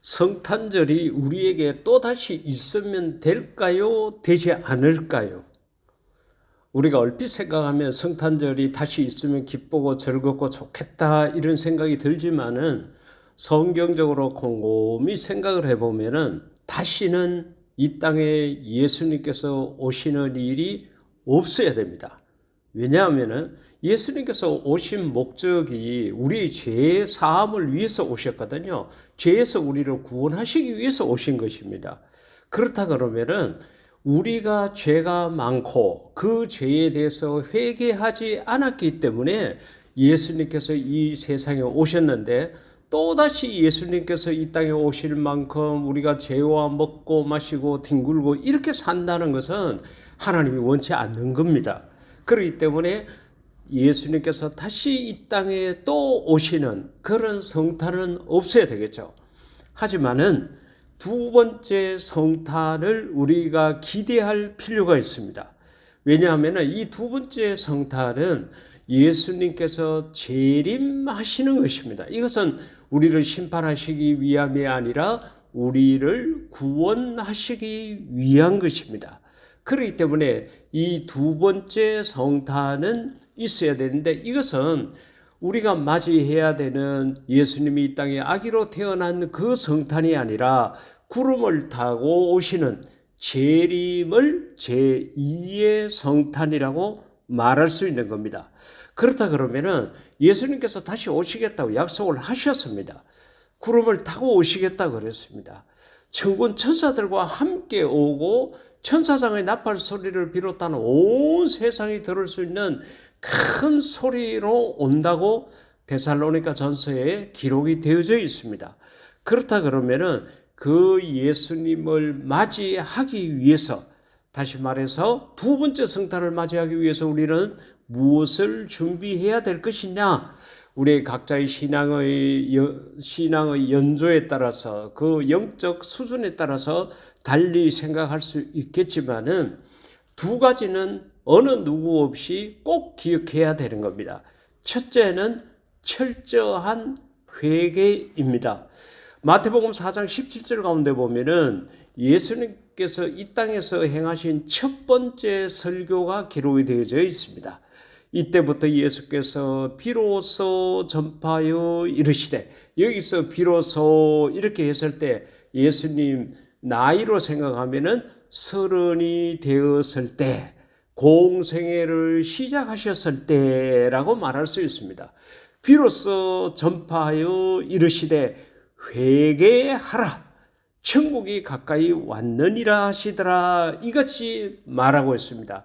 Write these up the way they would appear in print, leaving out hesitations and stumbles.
성탄절이 우리에게 또다시 있으면 될까요? 되지 않을까요? 우리가 얼핏 생각하면 성탄절이 다시 있으면 기쁘고 즐겁고 좋겠다 이런 생각이 들지만은 성경적으로 곰곰이 생각을 해보면은 다시는 이 땅에 예수님께서 오시는 일이 없어야 됩니다. 왜냐하면은 예수님께서 오신 목적이 우리 죄 사함을 위해서 오셨거든요. 죄에서 우리를 구원하시기 위해서 오신 것입니다. 그렇다 그러면은 우리가 죄가 많고 그 죄에 대해서 회개하지 않았기 때문에 예수님께서 이 세상에 오셨는데 또다시 예수님께서 이 땅에 오실 만큼 우리가 죄와 먹고 마시고 뒹굴고 이렇게 산다는 것은 하나님이 원치 않는 겁니다. 그렇기 때문에 예수님께서 다시 이 땅에 또 오시는 그런 성탄은 없어야 되겠죠. 하지만은 두 번째 성탄을 우리가 기대할 필요가 있습니다. 왜냐하면 이 두 번째 성탄은 예수님께서 재림하시는 것입니다. 이것은 우리를 심판하시기 위함이 아니라 우리를 구원하시기 위한 것입니다. 그렇기 때문에 이 두 번째 성탄은 있어야 되는데 이것은 우리가 맞이해야 되는 예수님이 이 땅에 아기로 태어난 그 성탄이 아니라 구름을 타고 오시는 재림을 제2의 성탄이라고 말할 수 있는 겁니다. 그렇다 그러면은 예수님께서 다시 오시겠다고 약속을 하셨습니다. 구름을 타고 오시겠다고 그랬습니다. 천군 천사들과 함께 오고 천사장의 나팔 소리를 비롯한 온 세상이 들을 수 있는 큰 소리로 온다고 데살로니가 전서에 기록이 되어져 있습니다. 그렇다 그러면은 그 예수님을 맞이하기 위해서 다시 말해서 두 번째 성탄을 맞이하기 위해서 우리는 무엇을 준비해야 될 것이냐? 우리 각자의 신앙의 연조에 따라서 그 영적 수준에 따라서 달리 생각할 수 있겠지만은 두 가지는 어느 누구 없이 꼭 기억해야 되는 겁니다. 첫째는 철저한 회개입니다. 마태복음 4장 17절 가운데 보면은 예수님께서 이 땅에서 행하신 첫 번째 설교가 기록이 되어져 있습니다. 이때부터 예수께서 비로소 전파하여 이르시되, 여기서 비로소 이렇게 했을 때 예수님 나이로 생각하면은 30이 되었을 때, 공생애를 시작하셨을 때라고 말할 수 있습니다. 비로소 전파하여 이르시되 회개하라, 천국이 가까이 왔느니라 하시더라, 이같이 말하고 있습니다.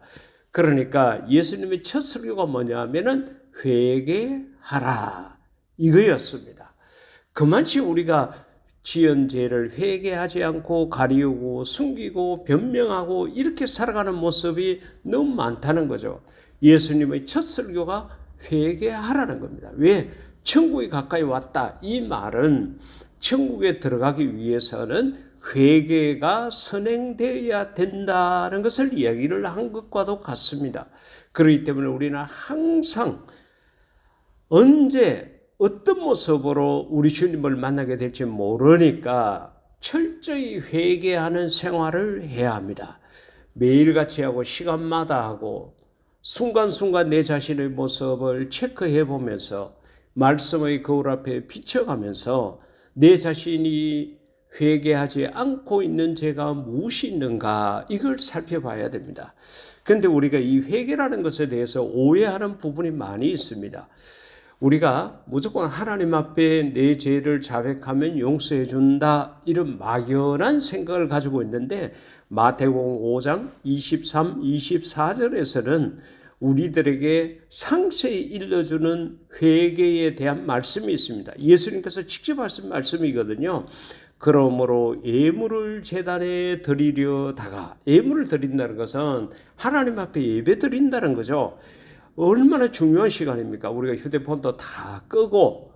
그러니까 예수님의 첫 설교가 뭐냐 하면은 회개하라 이거였습니다. 그만치 우리가 지은 죄를 회개하지 않고 가리우고 숨기고 변명하고 이렇게 살아가는 모습이 너무 많다는 거죠. 예수님의 첫 설교가 회개하라는 겁니다. 왜? 천국이 가까이 왔다. 이 말은 천국에 들어가기 위해서는 회개가 선행되어야 된다는 것을 이야기를 한 것과도 같습니다. 그렇기 때문에 우리는 항상 언제 어떤 모습으로 우리 주님을 만나게 될지 모르니까 철저히 회개하는 생활을 해야 합니다. 매일같이 하고 시간마다 하고 순간순간 내 자신의 모습을 체크해 보면서 말씀의 거울 앞에 비춰가면서 내 자신이 회개하지 않고 있는 죄가 무엇이 있는가 이걸 살펴봐야 됩니다. 그런데 우리가 이 회개라는 것에 대해서 오해하는 부분이 많이 있습니다. 우리가 무조건 하나님 앞에 내 죄를 자백하면 용서해 준다 이런 막연한 생각을 가지고 있는데 마태복음 5장 23, 24절에서는 우리들에게 상세히 일러주는 회개에 대한 말씀이 있습니다. 예수님께서 직접 하신 말씀이거든요. 그러므로 예물을 제단에 드리려다가, 예물을 드린다는 것은 하나님 앞에 예배 드린다는 거죠. 얼마나 중요한 시간입니까? 우리가 휴대폰도 다 끄고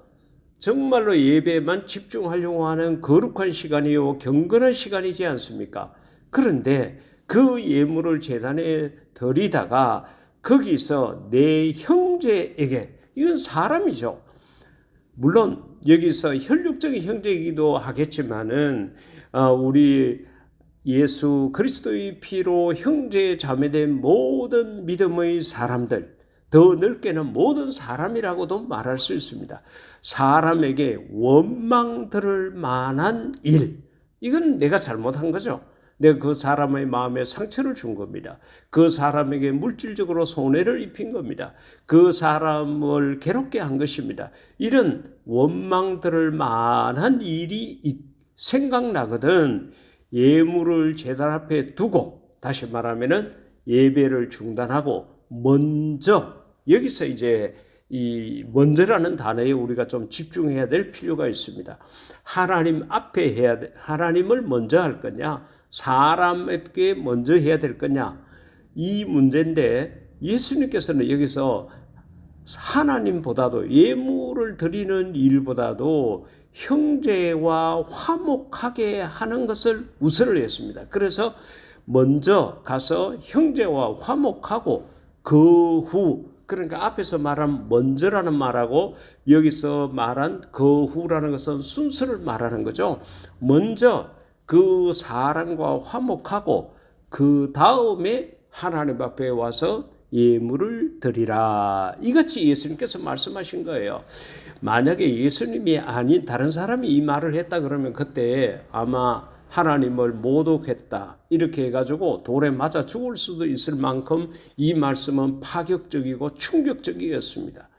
정말로 예배만 집중하려고 하는 거룩한 시간이요, 경건한 시간이지 않습니까? 그런데 그 예물을 제단에 드리다가 거기서 내 형제에게, 이건 사람이죠. 물론 여기서 혈육적인 형제이기도 하겠지만은 우리 예수 그리스도의 피로 형제 자매된 모든 믿음의 사람들, 더 넓게는 모든 사람이라고도 말할 수 있습니다. 사람에게 원망 들을 만한 일, 이건 내가 잘못한 거죠. 내가 그 사람의 마음에 상처를 준 겁니다. 그 사람에게 물질적으로 손해를 입힌 겁니다. 그 사람을 괴롭게 한 것입니다. 이런 원망 들을 만한 일이 생각나거든 예물을 제단 앞에 두고, 다시 말하면은 예배를 중단하고 먼저, 여기서 이제 이 먼저라는 단어에 우리가 좀 집중해야 될 필요가 있습니다. 하나님 앞에 해야 돼. 하나님을 먼저 할 거냐, 사람에게 먼저 해야 될 거냐, 이 문제인데, 예수님께서는 여기서 하나님보다도, 예물을 드리는 일보다도 형제와 화목하게 하는 것을 우선을 했습니다. 그래서 먼저 가서 형제와 화목하고, 그 후, 그러니까 앞에서 말한 먼저라는 말하고 여기서 말한 그 후라는 것은 순서를 말하는 거죠. 먼저 그 사람과 화목하고 그 다음에 하나님 앞에 와서 예물을 드리라. 이같이 예수님께서 말씀하신 거예요. 만약에 예수님이 아닌 다른 사람이 이 말을 했다 그러면 그때 아마 하나님을 모독했다 이렇게 해가지고 돌에 맞아 죽을 수도 있을 만큼 이 말씀은 파격적이고 충격적이었습니다.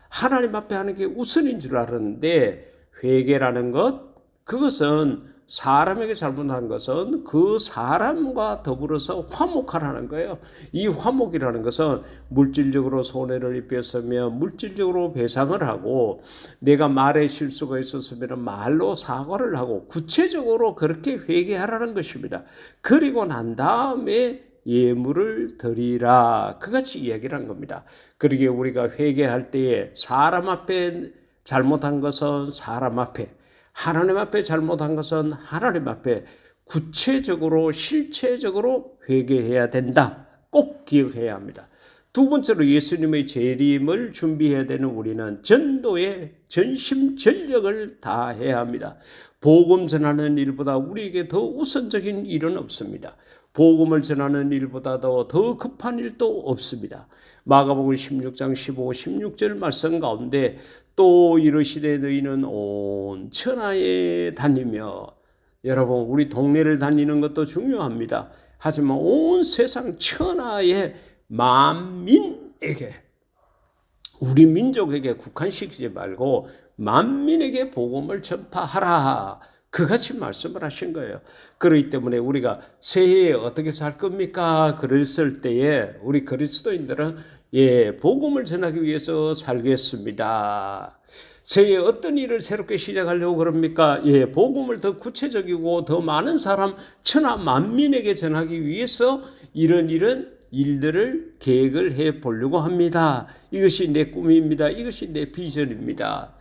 하나님 앞에 하는 게 우선인 줄 알았는데, 회개라는 것, 그것은 사람에게 잘못한 것은 그 사람과 더불어서 화목하라는 거예요. 이 화목이라는 것은 물질적으로 손해를 입혔으면 물질적으로 배상을 하고, 내가 말에 실수가 있었으면 말로 사과를 하고 구체적으로 그렇게 회개하라는 것입니다. 그리고 난 다음에 예물을 드리라, 그같이 이야기를 한 겁니다. 그러기에 우리가 회개할 때에 사람 앞에 잘못한 것은 사람 앞에, 하나님 앞에 잘못한 것은 하나님 앞에 구체적으로 실체적으로 회개해야 된다. 꼭 기억해야 합니다. 두 번째로 예수님의 재림을 준비해야 되는 우리는 전도에 전심전력을 다해야 합니다. 복음 전하는 일보다 우리에게 더 우선적인 일은 없습니다. 복음을 전하는 일보다도 더 급한 일도 없습니다. 마가복음 16장 15, 16절 말씀 가운데 또 이르시되 너희는 온 천하에 다니며, 여러분 우리 동네를 다니는 것도 중요합니다. 하지만 온 세상 천하의 만민에게, 우리 민족에게 국한시키지 말고 만민에게 복음을 전파하라, 그같이 말씀을 하신 거예요. 그렇기 때문에 우리가 새해에 어떻게 살 겁니까? 그랬을 때에 우리 그리스도인들은 복음을 전하기 위해서 살겠습니다. 새해에 어떤 일을 새롭게 시작하려고 그럽니까? 복음을 더 구체적이고 더 많은 사람, 천하 만민에게 전하기 위해서 이런 일들을 계획을 해 보려고 합니다. 이것이 내 꿈입니다. 이것이 내 비전입니다.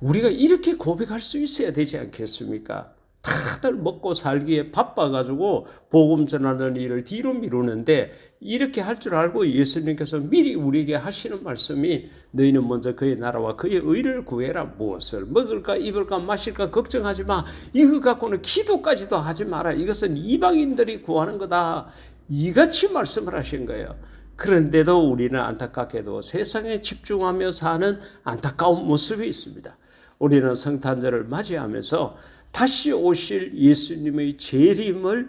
우리가 이렇게 고백할 수 있어야 되지 않겠습니까? 다들 먹고 살기에 바빠가지고 복음 전하는 일을 뒤로 미루는데, 이렇게 할 줄 알고 예수님께서 미리 우리에게 하시는 말씀이 너희는 먼저 그의 나라와 그의 의를 구해라. 무엇을 먹을까 입을까 마실까 걱정하지 마. 이거 갖고는 기도까지도 하지 마라. 이것은 이방인들이 구하는 거다. 이같이 말씀을 하신 거예요. 그런데도 우리는 안타깝게도 세상에 집중하며 사는 안타까운 모습이 있습니다. 우리는 성탄절을 맞이하면서 다시 오실 예수님의 재림을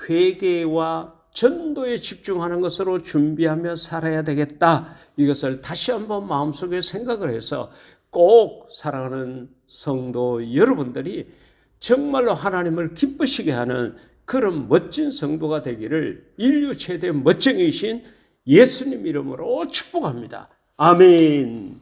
회개와 전도에 집중하는 것으로 준비하며 살아야 되겠다. 이것을 다시 한번 마음속에 생각을 해서 꼭 사랑하는 성도 여러분들이 정말로 하나님을 기쁘시게 하는 그런 멋진 성도가 되기를 인류 최대 멋쟁이신 예수님 이름으로 축복합니다. 아멘.